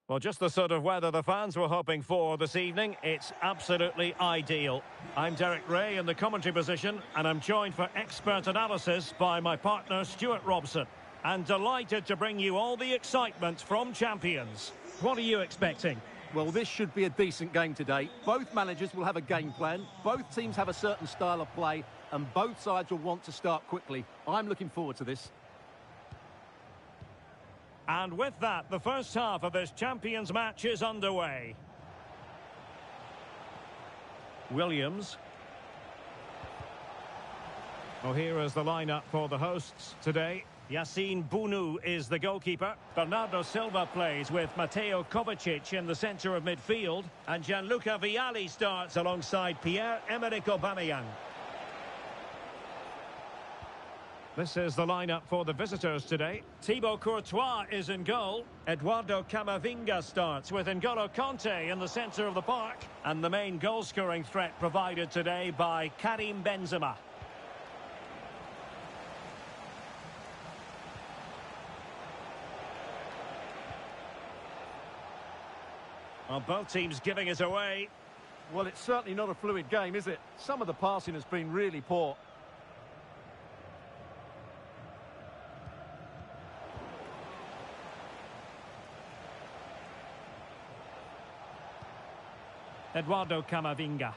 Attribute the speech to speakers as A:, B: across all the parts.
A: Well, just the sort of weather the fans were hoping for this evening. It's absolutely ideal. I'm Derek Ray in the commentary position, and I'm joined for expert analysis by my partner Stuart Robson. And delighted to bring you all the excitement from Champions. What are you expecting?
B: Well, this should be a decent game today. Both managers will have a game plan. Both teams have a certain style of play, and both sides will want to start quickly. I'm looking forward to this.
A: And with that, the first half of this Champions match is underway. Williams. Oh, here is the lineup for the hosts today. Yassine Bounou is the goalkeeper. Bernardo Silva plays with Mateo Kovacic in the centre of midfield. And Gianluca Vialli starts alongside Pierre-Emerick Aubameyang. This is the lineup for the visitors today. Thibaut Courtois is in goal. Eduardo Camavinga starts with N'Golo Kanté in the centre of the park. And the main goal-scoring threat provided today by Karim Benzema. Well, both teams giving it away.
B: Well, it's certainly not a fluid game, is it? Some of the passing has been really poor.
A: Eduardo Camavinga.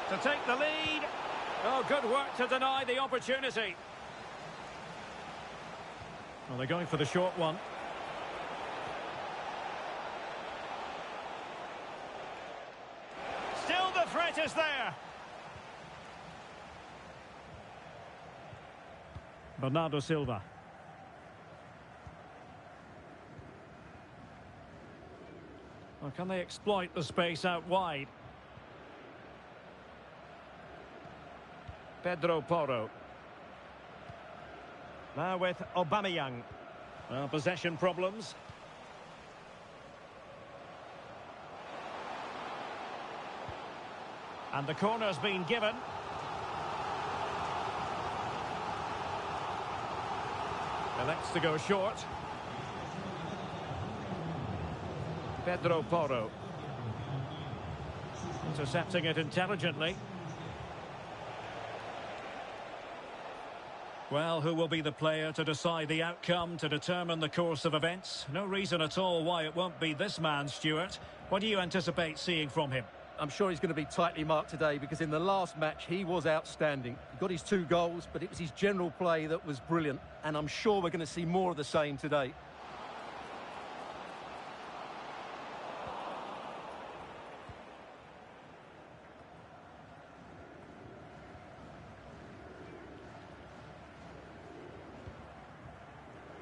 A: To take the lead. Oh, good work to deny the opportunity. Well, they're going for the short one. Still the threat is there. Bernardo Silva. Well, can they exploit the space out wide? Pedro Porro. Now with Aubameyang. Well, possession problems. And the corner's been given. Elects to go short. Pedro Porro. Intercepting it intelligently. Well, who will be the player to decide the outcome, to determine the course of events? No reason at all why it won't be this man, Stuart. What do you anticipate seeing from him?
B: I'm sure he's going to be tightly marked today because in the last match he was outstanding. He got his 2 goals, but it was his general play that was brilliant. And I'm sure we're going to see more of the same today.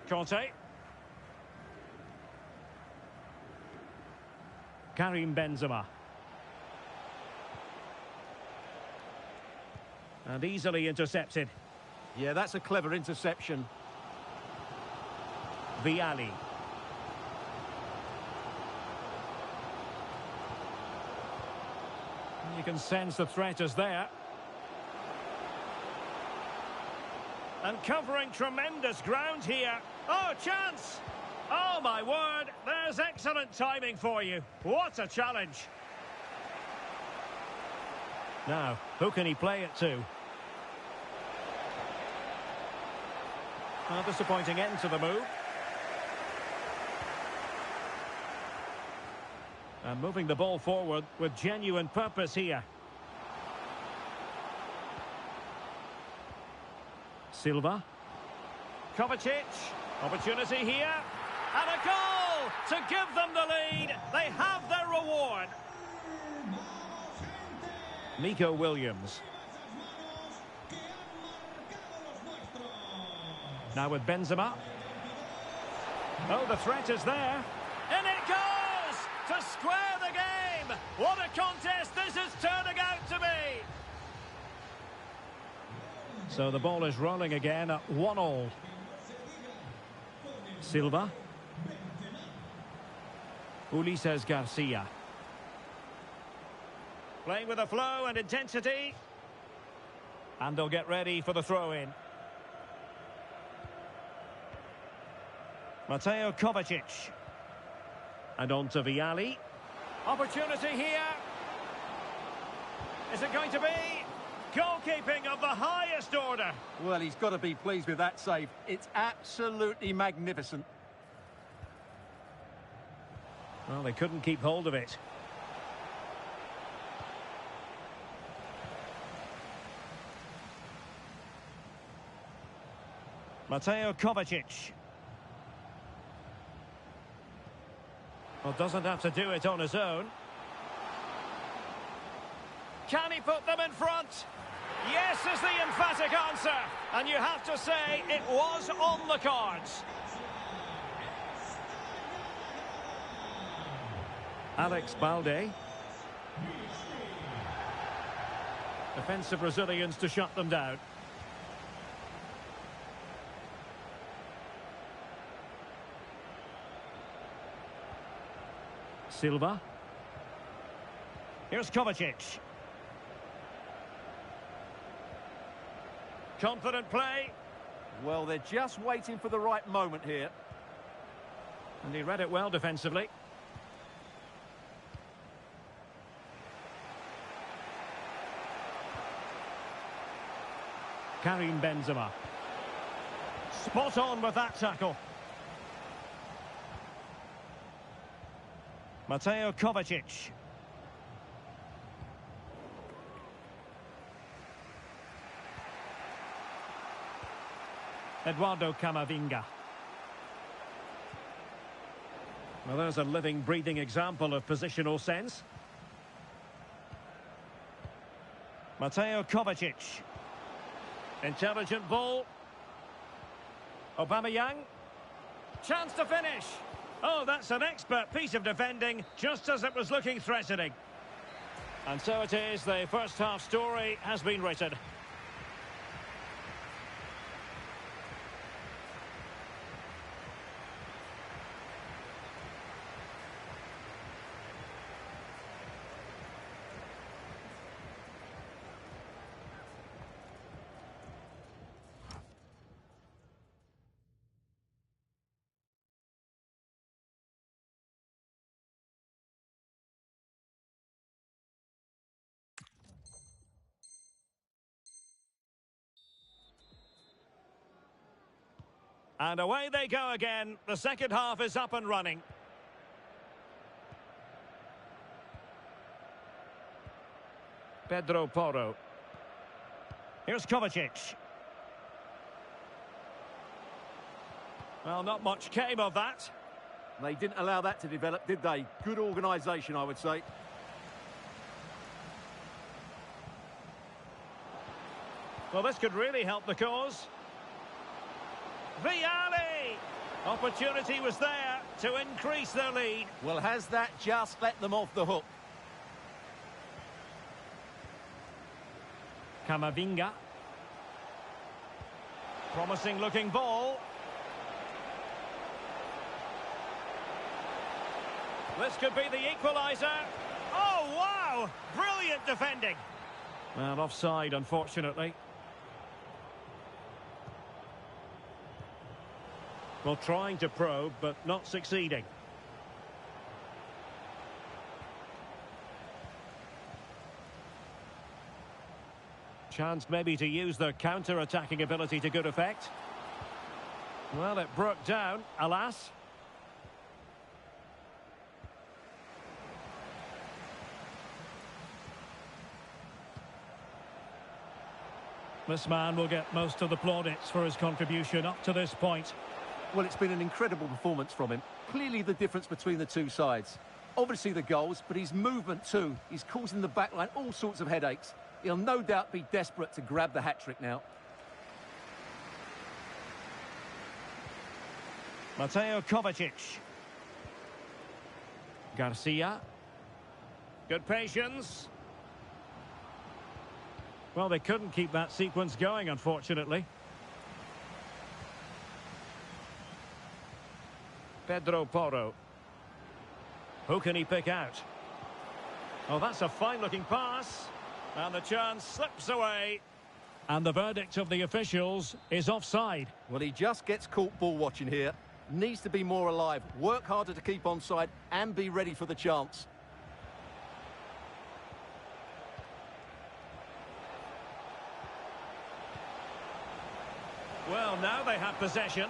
A: Kanté. Karim Benzema. And easily intercepted.
B: Yeah, that's a clever interception.
A: Vialli. You can sense the threat is there. And covering tremendous ground here. Oh, chance! Oh, my word, there's excellent timing for you. What a challenge. Now, who can he play it to? A disappointing end to the move. And moving the ball forward with genuine purpose here. Silva. Kovacic. Opportunity here. And a goal to give them the lead. They have their reward. Nico Williams. Now with Benzema. Oh, the threat is there. And it goes to square the game. What a contest this is turning out to be. So the ball is rolling again at 1-1. Silva. Ulises Garcia. Playing with a flow and intensity. And they'll get ready for the throw-in. Mateo Kovacic. And on to Vialli. Opportunity here. Is it going to be? Goalkeeping of the highest order.
B: Well, he's got to be pleased with that save. It's absolutely magnificent.
A: Well, they couldn't keep hold of it. Mateo Kovacic. Well, doesn't have to do it on his own. Can he put them in front? Yes is the emphatic answer. And you have to say it was on the cards. Alex Balde. Defensive resilience to shut them down. Silva. Here's Kovacic. Confident play.
B: Well, they're just waiting for the right moment here.
A: And he read it well defensively. Karim Benzema. Spot on with that tackle. Mateo Kovacic. Eduardo Camavinga. Well, there's a living, breathing example of positional sense. Mateo Kovacic. Intelligent ball. Aubameyang. Chance to finish. Oh, that's an expert piece of defending, just as it was looking threatening. And so it is, the first half story has been written. And away they go again. The second half is up and running. Pedro Porro. Here's Kovacic. Well, not much came of that.
B: They didn't allow that to develop, did they? Good organisation, I would say.
A: Well, this could really help the cause. Vialli! Opportunity was there to increase their lead.
B: Well, has that just let them off the hook?
A: Camavinga. Promising looking ball. This could be the equaliser. Oh, wow! Brilliant defending. Well, offside, unfortunately. Well, trying to probe, but not succeeding. Chance maybe to use their counter-attacking ability to good effect. Well, it broke down, alas. This man will get most of the plaudits for his contribution up to this point.
B: Well, it's been an incredible performance from him. Clearly the difference between the two sides. Obviously the goals, but his movement too. He's causing the backline all sorts of headaches. He'll no doubt be desperate to grab the hat-trick now.
A: Mateo Kovacic. Garcia. Good patience. Well, they couldn't keep that sequence going, unfortunately. Pedro Porro. Who can he pick out? Oh, that's a fine-looking pass. And the chance slips away. And the verdict of the officials is offside.
B: Well, he just gets caught ball watching here. Needs to be more alive, work harder to keep onside and be ready for the chance.
A: Well, now they have possession.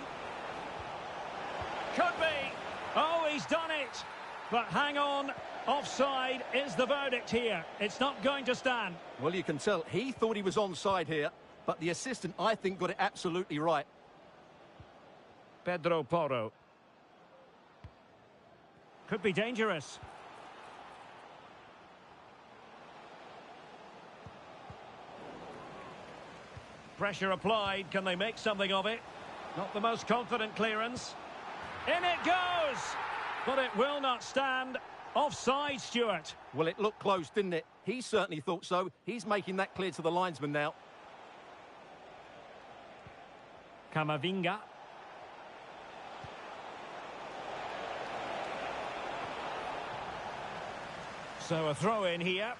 A: Could be. Oh, he's done it. But hang on. Offside is the verdict here. It's not going to stand.
B: Well, you can tell he thought he was onside here, but the assistant, I think, got it absolutely right.
A: Pedro Porro. Could be dangerous. Pressure applied. Can they make something of it? Not the most confident clearance. In it goes! But it will not stand. Offside, Stuart.
B: Well, it looked close, didn't it? He certainly thought so. He's making that clear to the linesman now.
A: Camavinga. So a throw in here.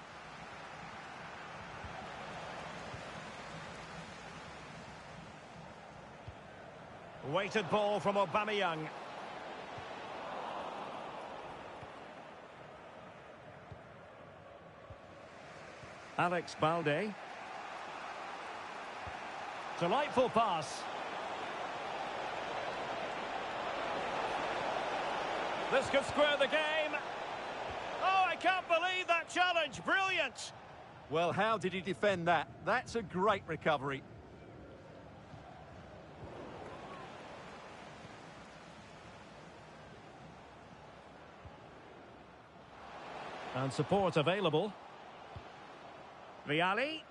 A: Weighted ball from Aubameyang. Alex Balde. Delightful pass. This could square the game. Oh, I can't believe that challenge. Brilliant.
B: Well, how did he defend that? That's a great recovery.
A: And support available. Vialli.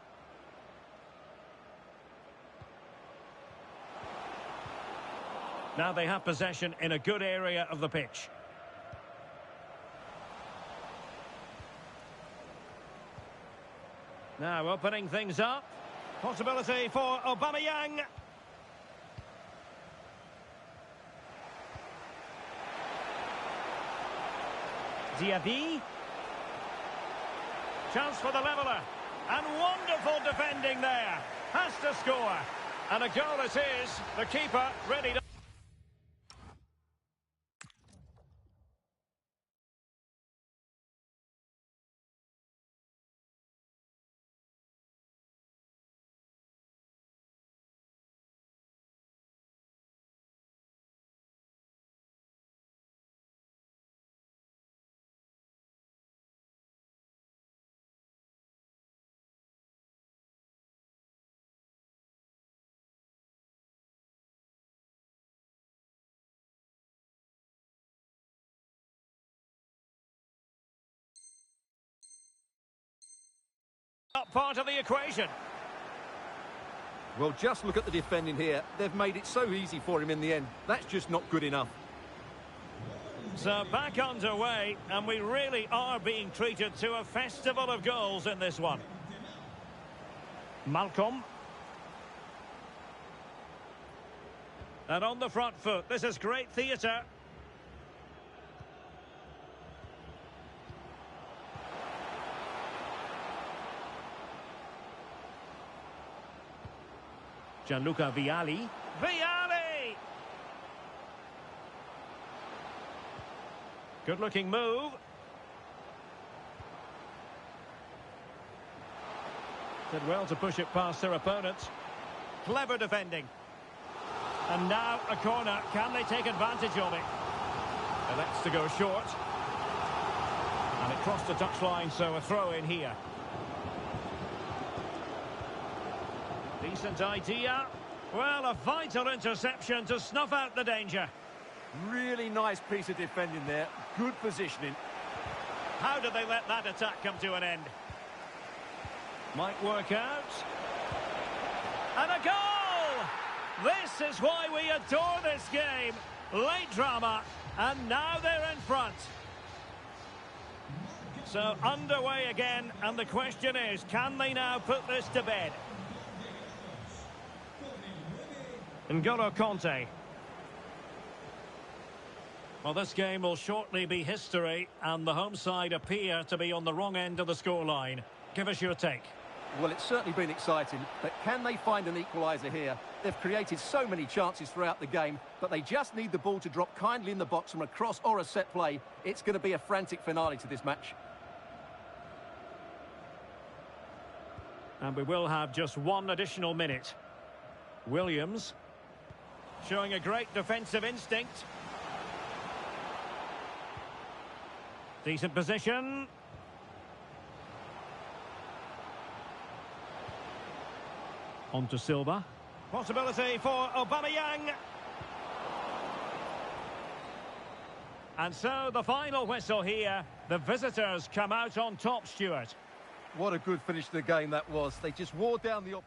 A: Now they have possession in a good area of the pitch. Now opening things up. Possibility for Aubameyang. Diaby. Chance for the leveller. And wonderful defending there. Has to score. And a goal it is. The keeper ready to... Not part of the equation.
B: Well, just look at the defending here. They've made it so easy for him in the end. That's just not good enough.
A: So back underway, and we really are being treated to a festival of goals in this one. Malcolm. And on the front foot, this is great theatre. Gianluca Vialli. Vialli! Good-looking move. Did well to push it past their opponent. Clever defending. And now a corner. Can they take advantage of it? Elects to go short. And it crossed the touchline, so a throw in here. Decent idea. Well, a vital interception to snuff out the danger.
B: Really nice piece of defending there. Good positioning.
A: How did they let that attack come to an end? Might work out. And a goal! This is why we adore this game. Late drama, and now they're in front. So underway again, and the question is, can they now put this to bed? N'Golo Kanté. Well, this game will shortly be history, and the home side appear to be on the wrong end of the scoreline. Give us your take.
B: Well, it's certainly been exciting, but can they find an equaliser here? They've created so many chances throughout the game, but they just need the ball to drop kindly in the box from a cross or a set play. It's going to be a frantic finale to this match.
A: And we will have just one additional minute. Williams showing a great defensive instinct. Decent position. On to Silva. Possibility for Aubameyang. And so the final whistle here. The visitors come out on top, Stuart.
B: What a good finish to the game that was. They just wore down the...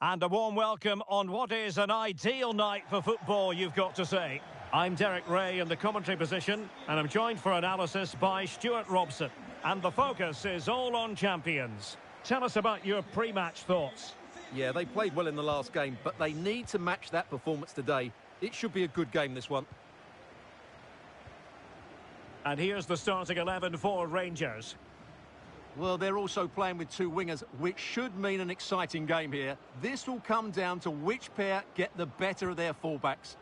A: And a warm welcome on what is an ideal night for football, you've got to say. I'm Derek Ray in the commentary position, and I'm joined for analysis by Stuart Robson. And the focus is all on champions. Tell us about your pre-match thoughts.
B: Yeah, they played well in the last game, but they need to match that performance today. It should be a good game, this one.
A: And here's the starting 11 for Rangers.
B: Well, they're also playing with two wingers, which should mean an exciting game here. This will come down to which pair get the better of their fullbacks.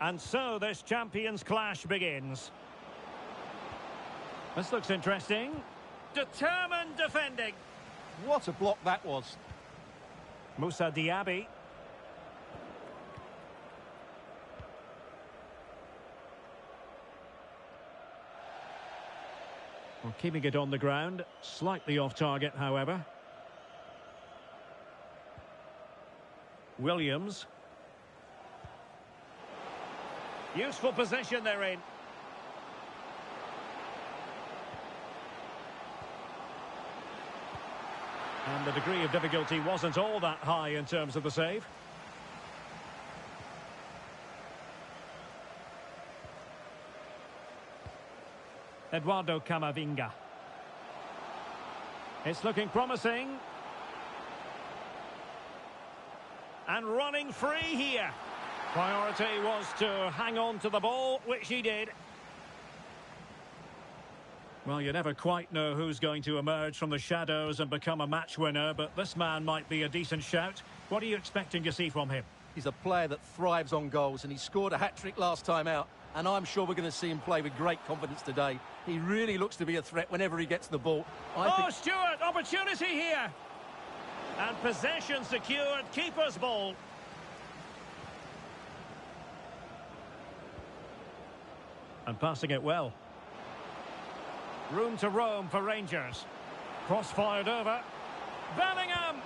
A: And so this champions clash begins. This looks interesting. Determined defending.
B: What a block that was.
A: Moussa Diaby. Well, keeping it on the ground, slightly off target, however. Williams. Useful position they're in. And the degree of difficulty wasn't all that high in terms of the save. Eduardo Camavinga. It's looking promising. And running free here. Priority was to hang on to the ball, which he did. Well, you never quite know who's going to emerge from the shadows and become a match winner, but this man might be a decent shout. What are you expecting to see from him?
B: He's a player that thrives on goals, and he scored a hat-trick last time out. And I'm sure we're going to see him play with great confidence today. He really looks to be a threat whenever he gets the ball.
A: Stuart, opportunity here. And possession secured, keeper's ball. And passing it well. Room to roam for Rangers. Cross fired over. Bellingham!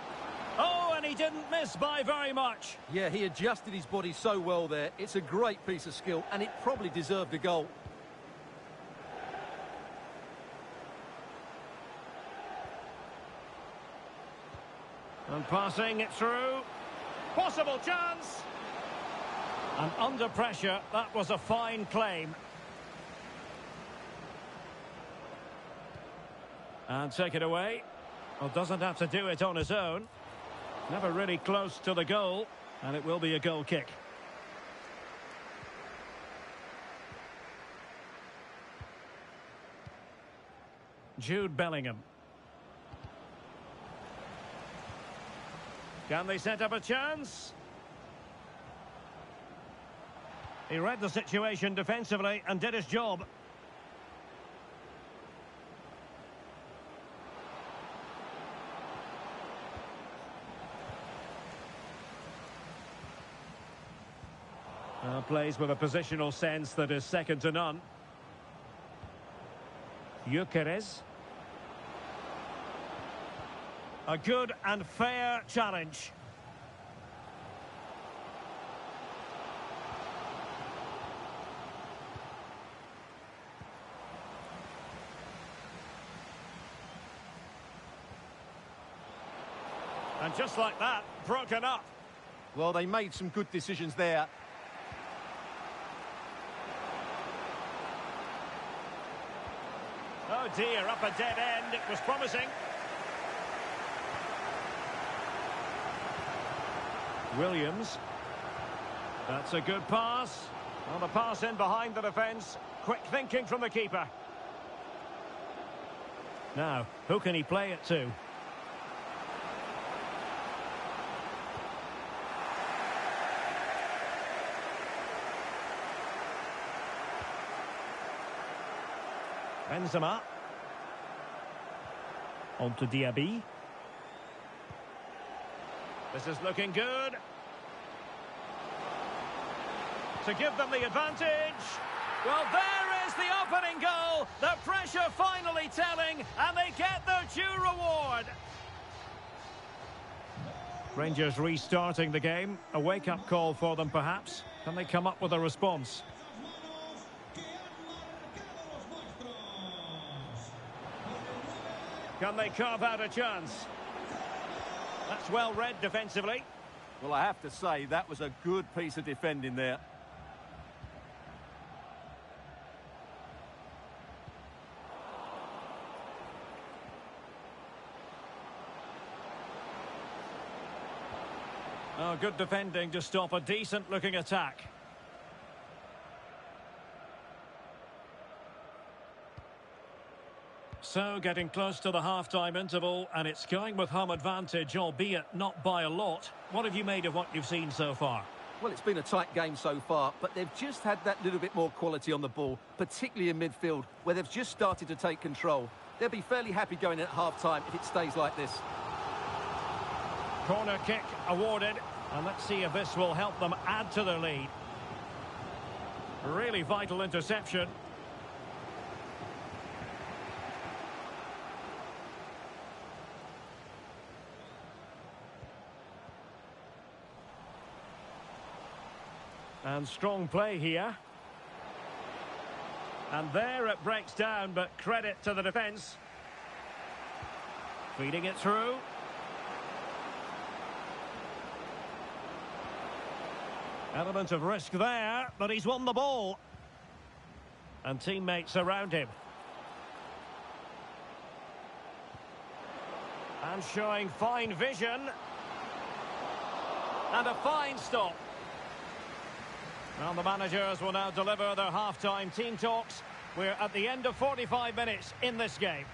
A: Oh, and he didn't miss by very much.
B: Yeah, he adjusted his body so well there. It's a great piece of skill, and it probably deserved a goal.
A: And passing it through. Possible chance! And under pressure, that was a fine claim. And take it away. Well, doesn't have to do it on his own. Never really close to the goal. And it will be a goal kick. Jude Bellingham. Can they set up a chance? He read the situation defensively and did his job. Plays with a positional sense that is second to none. Gyökeres. A good and fair challenge. And just like that, broken up.
B: Well, they made some good decisions there.
A: Oh dear, up a dead end. It was promising. Williams. That's a good pass. Well, the pass in behind the defence. Quick thinking from the keeper. Now, who can he play it to? Benzema. On to Diaby. This is looking good. To give them the advantage. Well, there is the opening goal. The pressure finally telling, and they get their due reward. Rangers restarting the game. A wake-up call for them, perhaps. Can they come up with a response? Can they carve out a chance? That's well read defensively.
B: Well, I have to say, that was a good piece of defending there.
A: Oh, good defending to stop a decent-looking attack. So, getting close to the half-time interval, and it's going with home advantage, albeit not by a lot. What have you made of what you've seen so far?
B: Well, it's been a tight game so far, but they've just had that little bit more quality on the ball, particularly in midfield, where they've just started to take control. They'll be fairly happy going in at half-time if it stays like this.
A: Corner kick awarded, and let's see if this will help them add to their lead. Really vital interception. And strong play here. And there it breaks down, but credit to the defence. Feeding it through. Element of risk there, but he's won the ball. And teammates around him. And showing fine vision. And a fine stop. Well, the managers will now deliver their half-time team talks. We're at the end of 45 minutes in this game.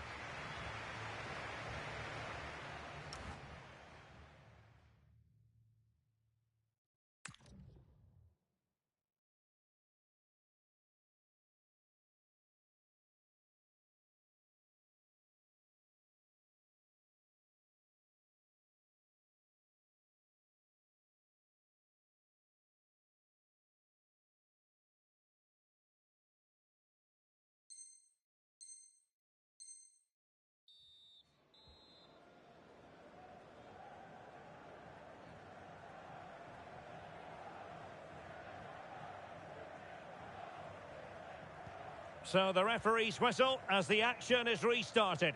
A: So the referee's whistle as the action is restarted.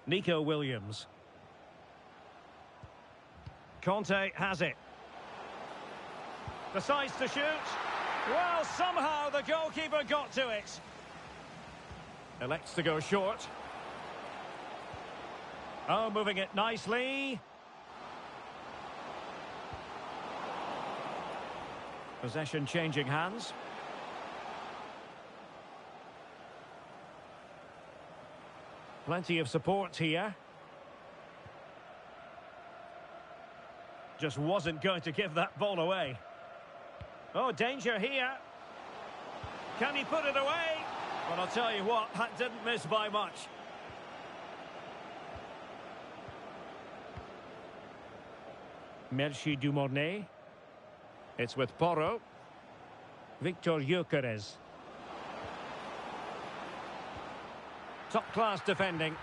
A: Nico Williams. Conte has it. Decides to shoot. Well, somehow the goalkeeper got to it. Elects to go short. Oh, moving it nicely. Possession changing hands. Plenty of support here. Just wasn't going to give that ball away. Oh, danger here. Can he put it away? Well, I'll tell you what, that didn't miss by much. Merci Dumornay. It's with Porro. Victor Gyökeres. Top-class defending.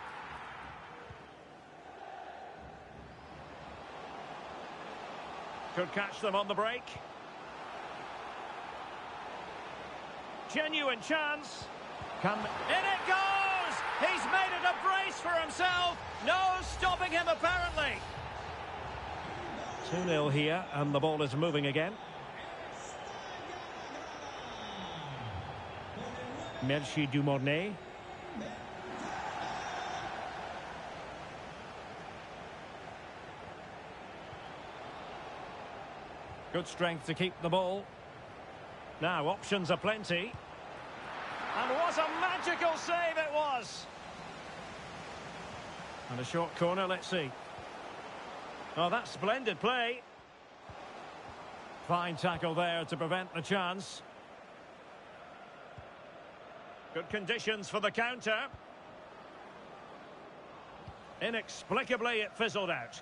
A: Could catch them on the break. Genuine chance. In it goes! He's made it a brace for himself. No stopping him, apparently. 2-0 here, and the ball is moving again. Merci Dumornay. Good strength to keep the ball. Now, options are plenty. And what a magical save it was! And a short corner, let's see. Oh, that's splendid play. Fine tackle there to prevent the chance. Good conditions for the counter. Inexplicably, it fizzled out.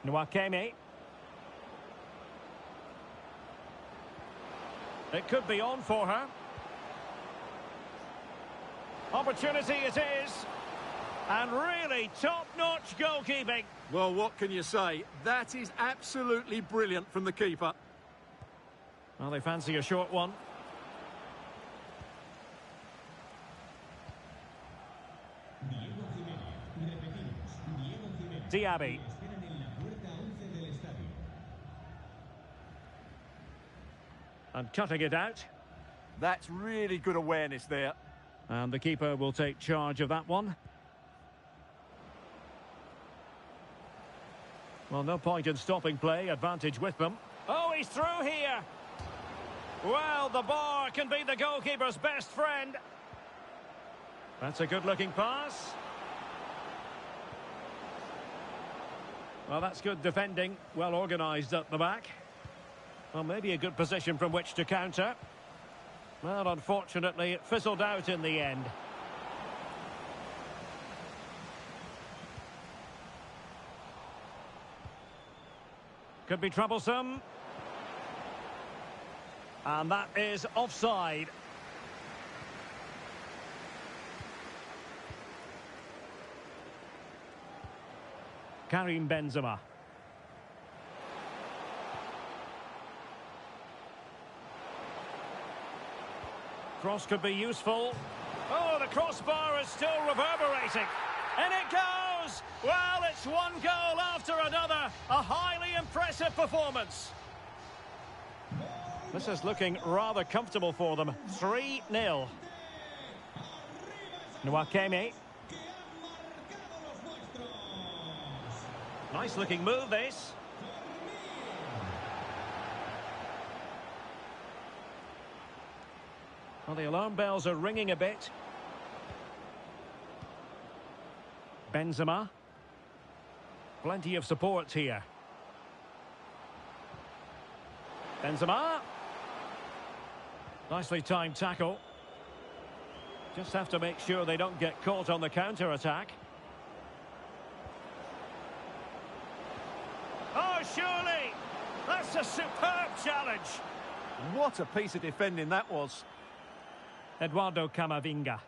A: Nwakeme. It could be on for her. Opportunity it is. And really top-notch goalkeeping.
B: Well, what can you say? That is absolutely brilliant from the keeper.
A: Well, they fancy a short one. Diaby. And cutting it out.
B: That's really good awareness there.
A: And the keeper will take charge of that one. Well, no point in stopping play. Advantage with them. Oh, he's through here. Well, the bar can be the goalkeeper's best friend. That's a good-looking pass. Well, that's good defending. Well organised at the back. Well, maybe a good position from which to counter. Well, unfortunately, it fizzled out in the end. Could be troublesome. And that is offside. Karim Benzema. Cross could be useful. Oh, the crossbar is still reverberating. And it goes! Well, it's one goal after another. A highly impressive performance. This is looking rather comfortable for them. 3-0. Nwakeme. Nice looking move, this. Well, the alarm bells are ringing a bit. Benzema. Plenty of support here. Benzema. Nicely timed tackle. Just have to make sure they don't get caught on the counter-attack. Oh, surely! That's a superb challenge.
B: What a piece of defending that was.
A: Eduardo Camavinga.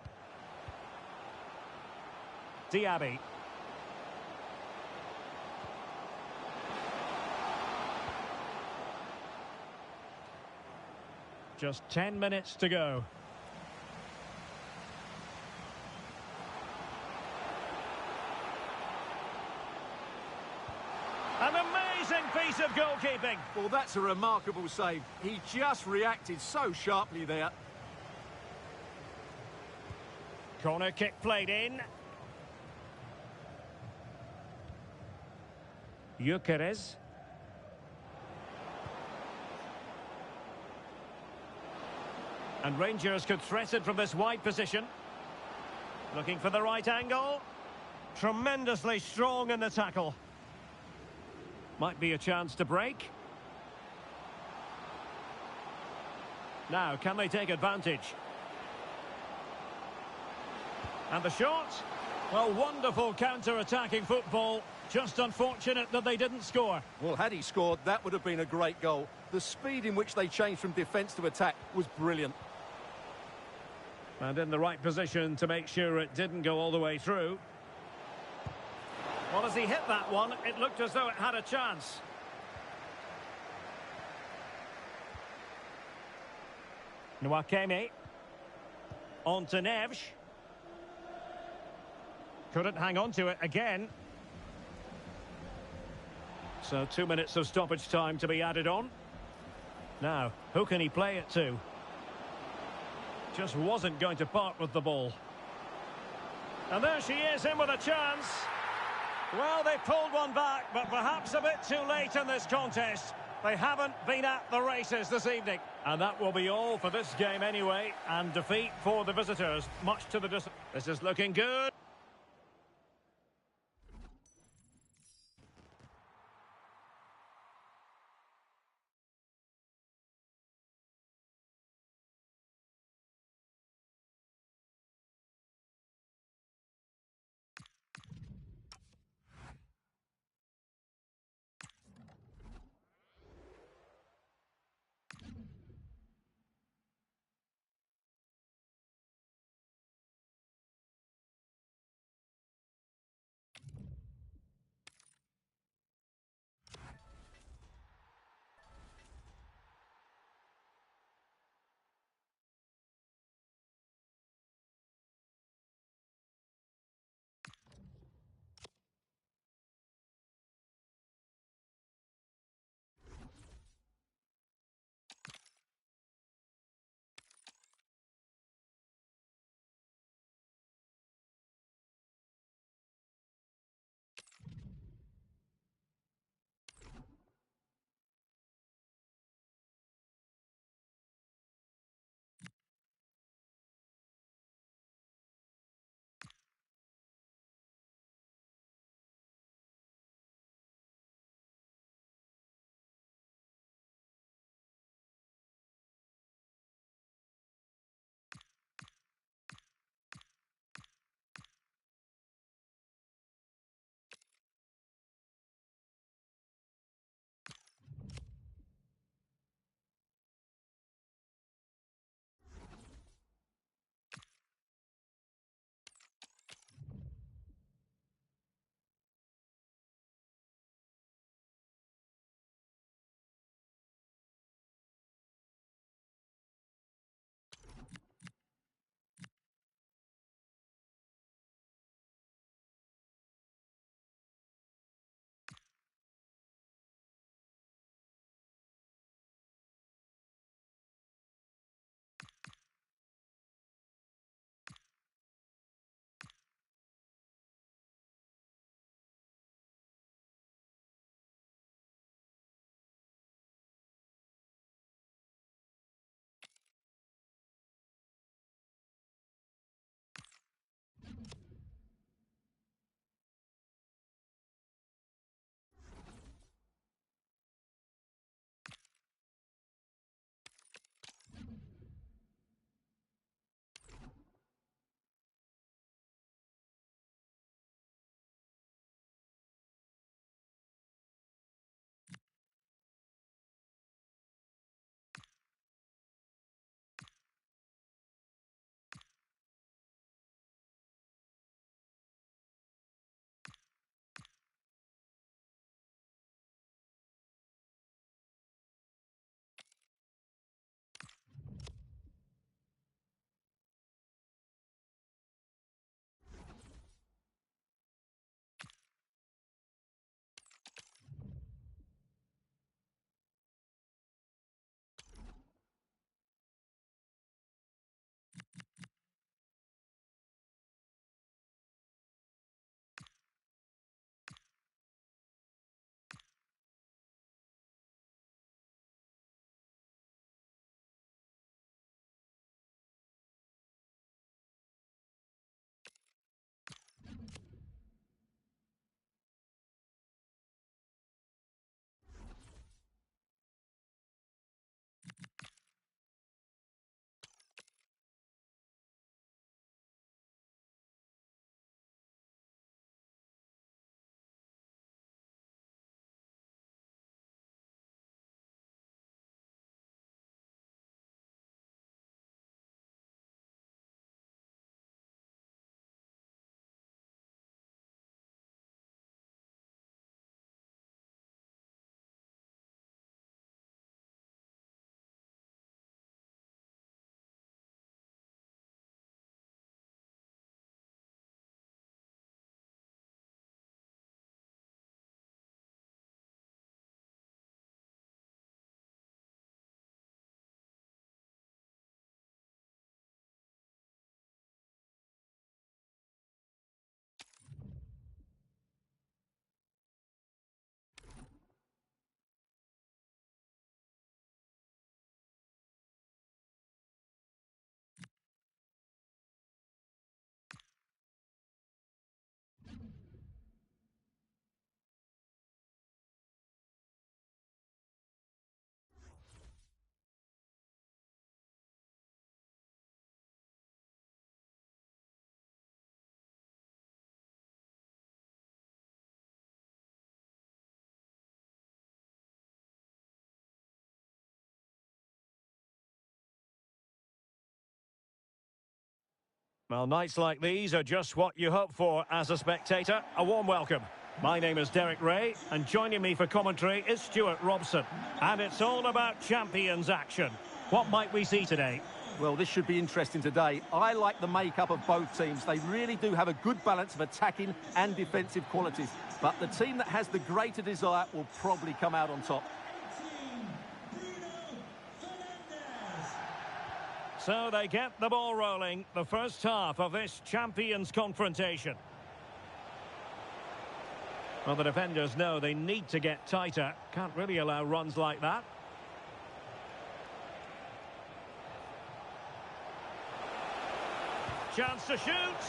A: Diaby. Just 10 minutes to go. An amazing piece of goalkeeping.
B: Well, that's a remarkable save. He just reacted so sharply there.
A: Corner kick played in. Gyökeres. And Rangers could threaten from this wide position. Looking for the right angle. Tremendously strong in the tackle. Might be a chance to break. Now, can they take advantage? And the shot. Well, wonderful counter-attacking football. Just unfortunate that they didn't score.
B: Well, had he scored, that would have been a great goal. The speed in which they changed from defence to attack was brilliant.
A: And in the right position to make sure it didn't go all the way through. Well, as he hit that one, it looked as though it had a chance. Nwakeme. On to Neves. Couldn't hang on to it again. So 2 minutes of stoppage time to be added on. Now, who can he play it to? Just wasn't going to part with the ball. And there she is, in with a chance. Well, they pulled one back, but perhaps a bit too late in this contest. They haven't been at the races this evening. And that will be all for this game anyway. And defeat for the visitors, much to the This is looking good. Well, nights like these are just what you hope for as a spectator. A warm welcome. My name is Derek Ray, and joining me for commentary is Stuart Robson. And it's all about champions action. What might we see today?
B: Well, this should be interesting today. I like the makeup of both teams. They really do have a good balance of attacking and defensive qualities. But the team that has the greater desire will probably come out on top.
A: So they get the ball rolling, the first half of this champions confrontation. Well, the defenders know they need to get tighter. Can't really allow runs like that. Chance to shoot.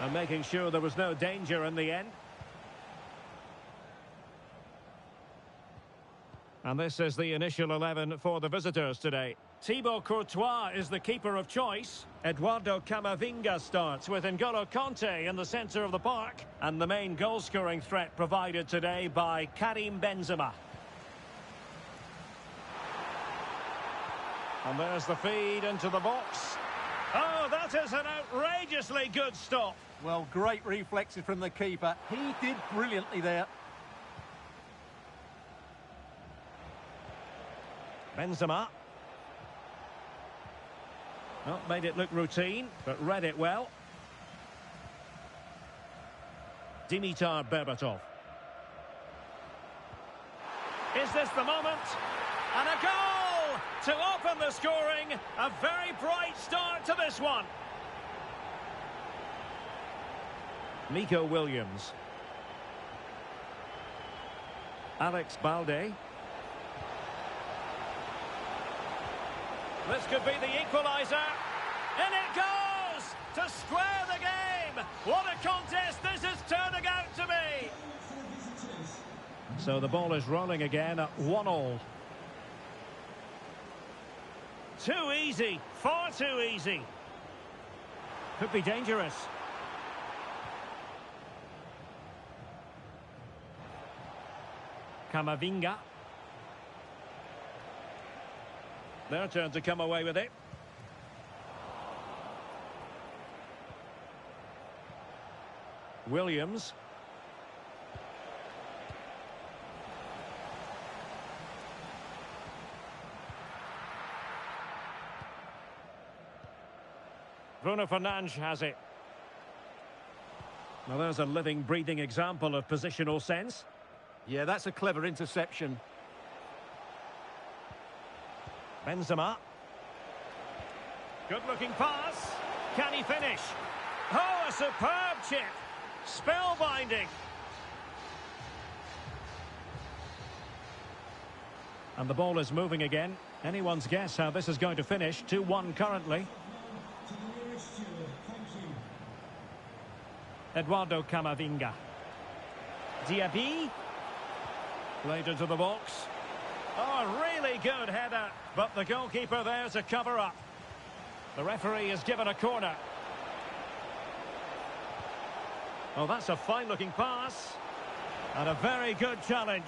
A: And making sure there was no danger in the end. And this is the initial 11 for the visitors today. Thibaut Courtois is the keeper of choice. Eduardo Camavinga starts with N'Golo Kanté in the centre of the park. And the main goal-scoring threat provided today by Karim Benzema. And there's the feed into the box. Oh, that is an outrageously good stop.
B: Well, great reflexes from the keeper. He did brilliantly there.
A: Benzema. Well, made it look routine, but read it well. Dimitar Berbatov. Is this the moment? And a goal to open the scoring. A very bright start to this one. Nico Williams. Alex Balde. This could be the equaliser. In it goes to square the game. What a contest this is turning out to be. So the ball is rolling again at 1-1. Too easy. Far too easy. Could be dangerous. Camavinga. Their turn to come away with it. Williams. Bruno Fernandes has it. Now there's a living, breathing example of positional sense.
B: Yeah, that's a clever interception.
A: Benzema. Good-looking pass. Can he finish? Oh, a superb chip. Spellbinding. And the ball is moving again. Anyone's guess how this is going to finish. 2-1 currently. Eduardo Camavinga. Diaby. Played into the box. Oh, a really good header, but the goalkeeper there to cover up. The referee has given a corner. Oh, that's a fine-looking pass. And a very good challenge.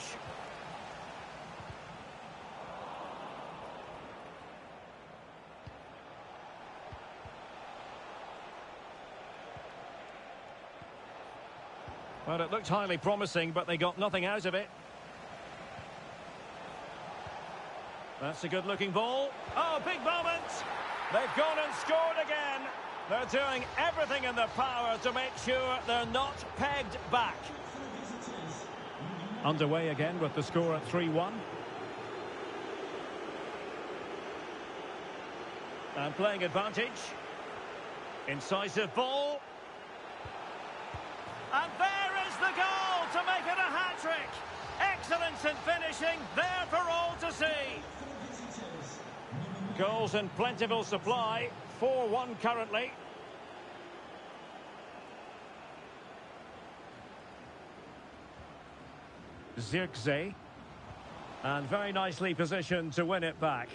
A: Well, it looked highly promising, but they got nothing out of it. That's a good-looking ball. Oh, big moment. They've gone and scored again. They're doing everything in their power to make sure they're not pegged back. Underway again with the score at 3-1. And playing advantage. Incisive ball. And there is the goal to make it a hat-trick. Excellence in finishing, there for all to see. Goals in plentiful supply, 4-1 currently. Zirkzee. And very nicely positioned to win it back.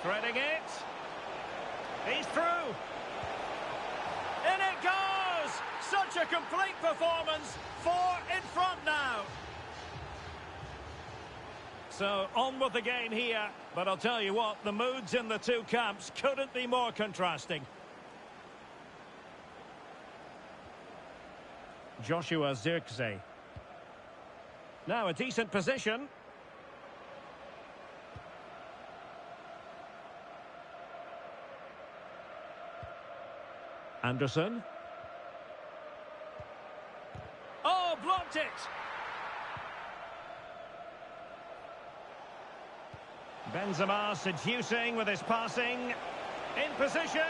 A: Threading it. He's through. In it goes! Such a complete performance. 4 in front now. So, on with the game here. But I'll tell you what, the moods in the two camps couldn't be more contrasting. Joshua Zirkzee. Now a decent position. Anderson. Oh, blocked it! Benzema seducing with his passing. In position.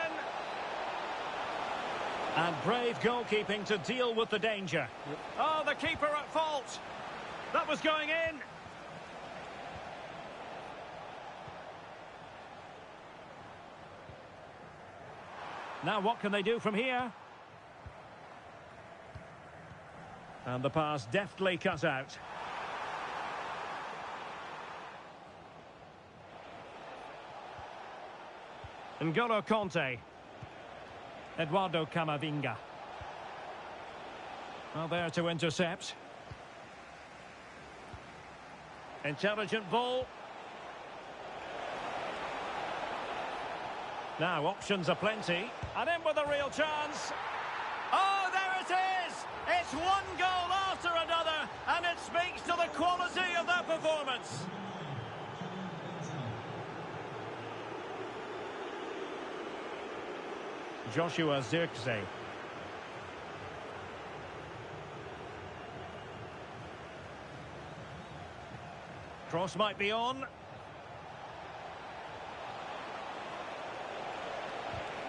A: And brave goalkeeping to deal with the danger. Oh, the keeper at fault. That was going in. Now what can they do from here? And the pass deftly cut out. N'Golo Kanté. Eduardo Camavinga. Well, there to intercept. Intelligent ball. Now, options are plenty. And in with a real chance. Oh, there it is! It's one goal after another, and it speaks to the quality of their performance. Joshua Zirkzee. Cross might be on.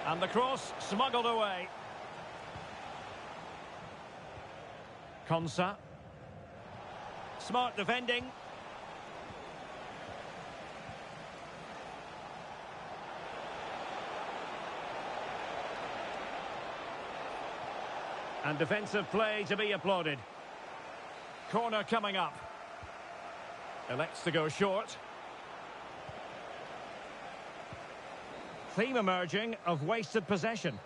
A: And the cross smuggled away. Konsa. Smart defending. And defensive play to be applauded. Corner coming up. Elects to go short. Theme emerging of wasted possession.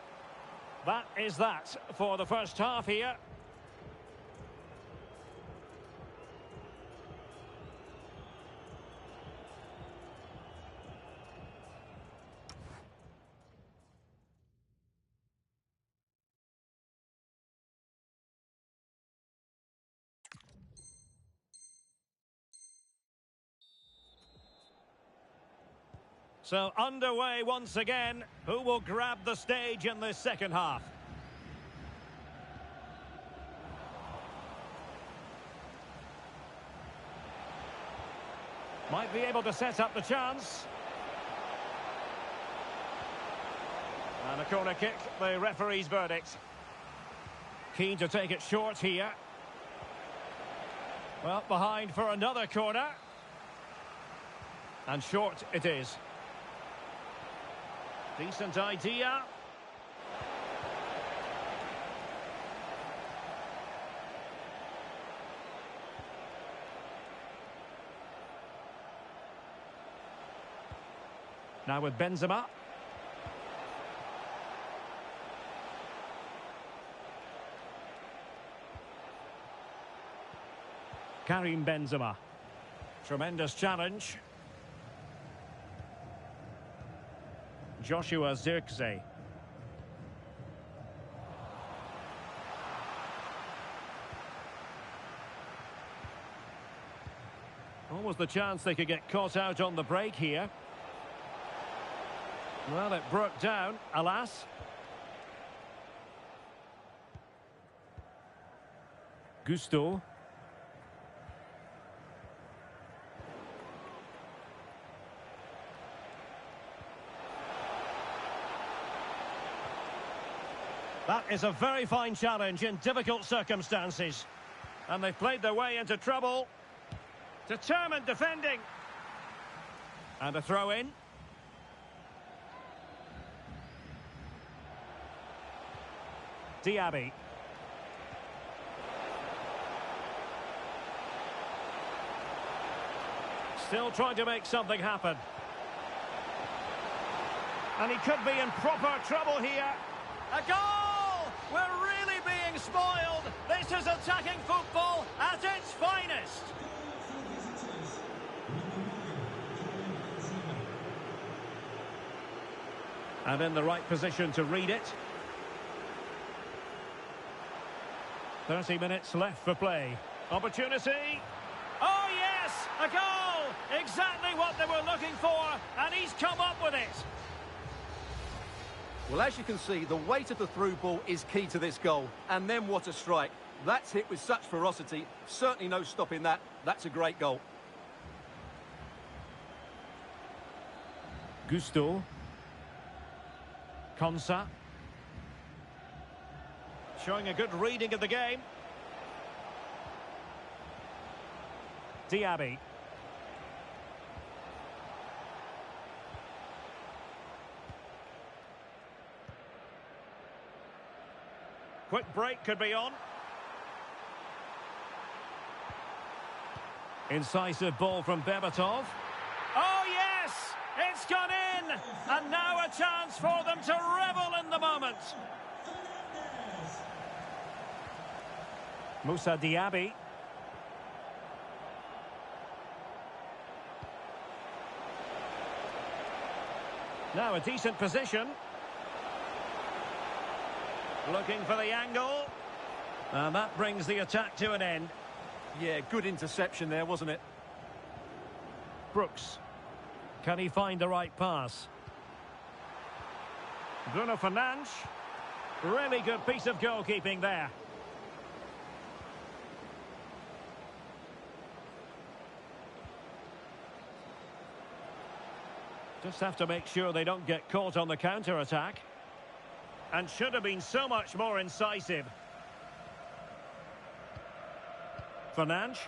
A: That is that for the first half here. So underway once again. Who will grab the stage in this second half? Might be able to set up the chance. And a corner kick, the referee's verdict. Keen to take it short here. Well, behind for another corner. And short it is. Decent idea. Now with Benzema. Karim Benzema. Tremendous challenge. Joshua Zirkzee. Almost the chance they could get caught out on the break here. Well, it broke down, alas. Gusto. That is a very fine challenge in difficult circumstances. And they've played their way into trouble. Determined defending. And a throw in. Diaby. Still trying to make something happen. And he could be in proper trouble here. A goal! We're really being spoiled. This is attacking football at its finest. And in the right position to read it. 30 minutes left for play. Opportunity. Oh, yes! A goal! Exactly what they were looking for, and he's come up with it.
B: Well, as you can see, the weight of the through ball is key to this goal. And then what a strike. That's hit with such ferocity. Certainly no stopping that. That's a great goal.
A: Gusto. Konsa. Showing a good reading of the game. Diaby. Quick break could be on. Incisive ball from Berbatov. Oh, yes! It's gone in! And now a chance for them to revel in the moment. Moussa Diaby. Now a decent position. Looking for the angle. And that brings the attack to an end.
B: Yeah, good interception there, wasn't it?
A: Brooks. Can he find the right pass? Bruno Fernandes. Really good piece of goalkeeping there. Just have to make sure they don't get caught on the counter-attack. And should have been so much more incisive. Fernandes.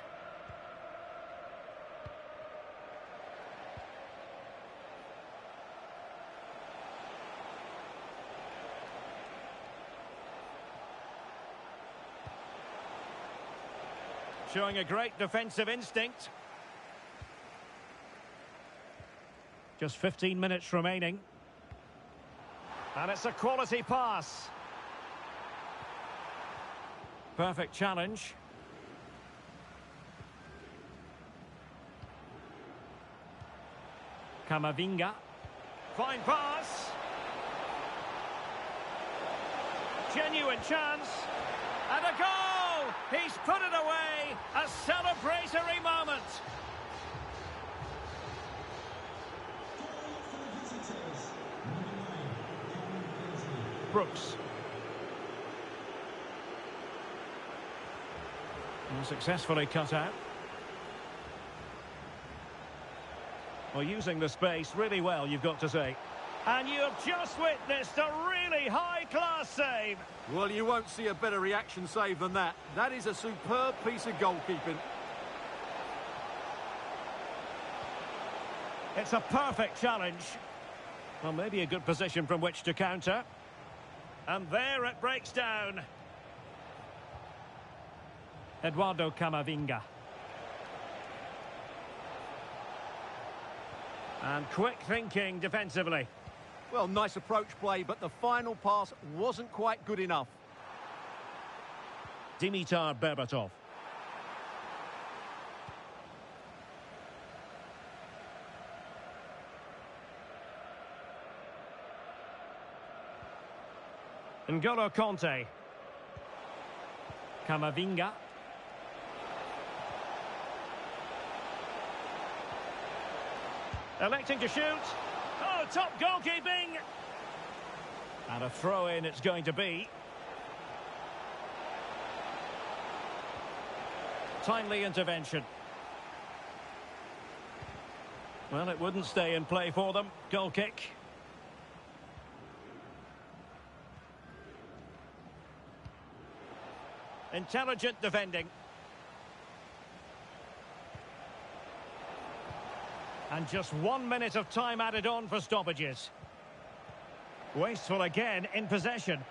A: Showing a great defensive instinct. Just 15 minutes remaining. And it's a quality pass. Perfect challenge. Camavinga. Fine pass. Genuine chance. And a goal! He's put it away. A celebratory moment. Brooks. And successfully cut out. Well, using the space really well, you've got to say. And you have just witnessed a really high-class save.
B: Well, you won't see a better reaction save than that. That is a superb piece of goalkeeping.
A: It's a perfect challenge. Well, maybe a good position from which to counter. And there it breaks down. Eduardo Camavinga. And quick thinking defensively.
B: Well, nice approach play, but the final pass wasn't quite good enough.
A: Dimitar Berbatov. N'Golo Kanté. Camavinga. Electing to shoot. Oh, top goalkeeping. And a throw-in it's going to be. Timely intervention. Well, it wouldn't stay in play for them. Goal kick. Intelligent defending. And just 1 minute of time added on for stoppages. Wasteful again in possession.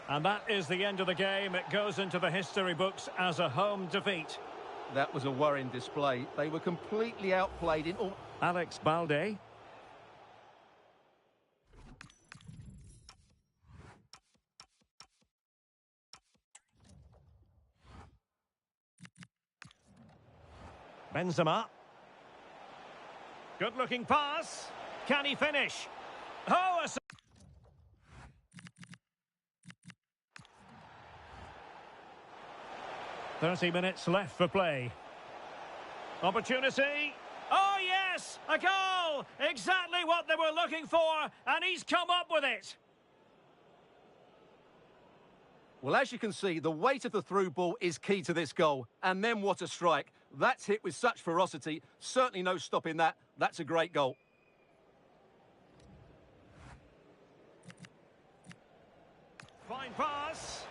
A: And that is the end of the game. It goes into the history books as a home defeat.
B: That was a worrying display. They were completely outplayed in all...
A: Alex Balde. Benzema. Good-looking pass. Can he finish? Oh, 30 minutes left for play. Opportunity. Oh, yes! A goal! Exactly what they were looking for, and he's come up with it.
B: Well, as you can see, the weight of the through ball is key to this goal. And then what a strike. That's hit with such ferocity. Certainly no stopping that. That's a great goal.
A: Fine pass.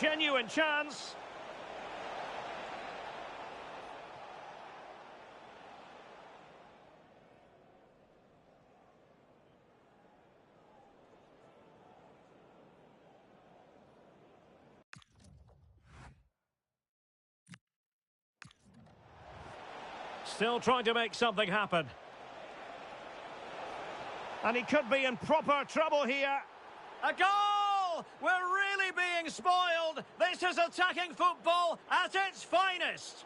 A: Genuine chance. Still trying to make something happen. And he could be in proper trouble here. A goal! We're really being spoiled. This is attacking football at its finest.